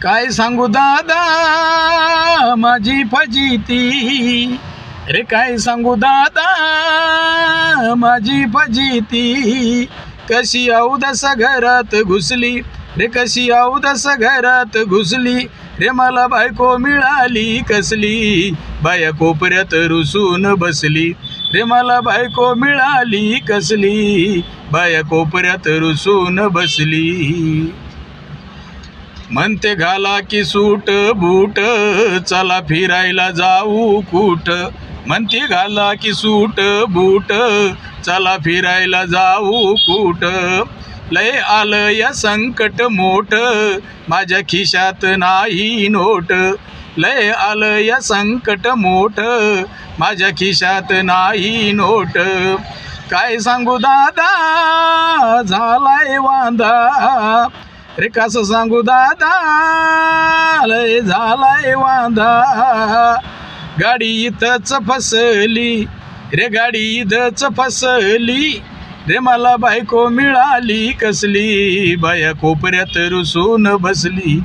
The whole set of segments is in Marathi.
काय सांगू दादा माझी फजिती, रे काय सांगू दादा माझी फजिती. कशी अवदस घरात घुसली रे, कशी अवदस घरात घुसली रे, मला बायको मिळाली कसली, बाया कोपऱ्यात रुसून बसली रे, मला बायको मिळाली कसली, बाया कोपऱ्यात रुसून बसली. म्हणते घाला की सूट बूट, चला फिरायला जाऊ कुठ. म्हणते घाला की सूट बूट, चला फिरायला जाऊ कुठ. लय आलं या संकट मोठ, माझ्या खिशात नाही नोट. लय आलं या संकट मोठ, माझ्या खिशात नाही नोट. काय सांगू दादा झालाय वांदा, रे कसं सांगू दादा लय झालाय वांदा. गाडी इथंच फसली रे, गाडी इथंच फसली रे, मला बायको मिळाली कसली, बाया कोपऱ्यात रुसून बसली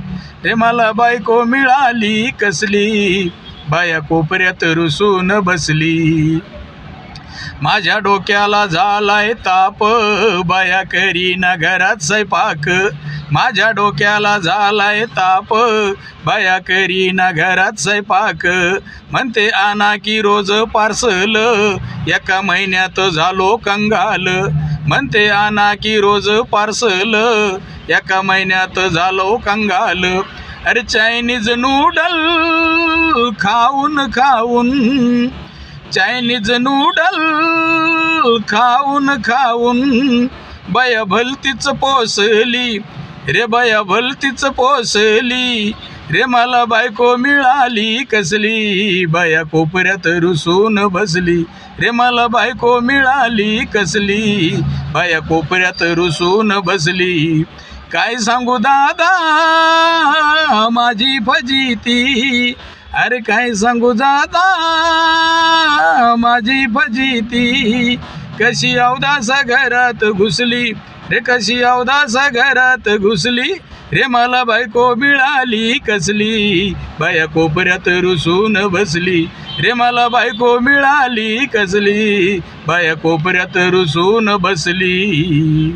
रे, मला बायको मिळाली कसली, बाया कोपऱ्यात रुसून बसली. माझ्या डोक्याला झालाय ताप, बाया करीना घरात स्वयंपाक. माझ्या डोक्याला झालाय ताप, बाया करीना घरात स्वयंपाक. म्हणते आणा की रोज पार्सल, एका महिन्यात झालो कंगाल. म्हणते आणा की रोज पार्सल, एका महिन्यात झालो कंगाल. अरे चायनीज नूडल खाऊन खाऊन, चायनीज नूडल खाऊन खाऊन, बाया भलतीच पोसली रे, बाया भलतीच पोसली रे, मला बायको मिळाली कसली, बाया कोपऱ्यात रुसून बसली रे, मला बायको मिळाली कसली, बाया कोपऱ्यात रुसून बसली. काय सांगू दादा माझी फजिती, अरे काय सांगू दादा माझी फजिती. कशी अवदास घरात घुसली रे, कशी अवदास घरात घुसली रे, मला बायको मिळाली कसली, बाया कोपऱ्यात रुसून बसली रे, मला बायको मिळाली कसली, बाया कोपऱ्यात रुसून बसली.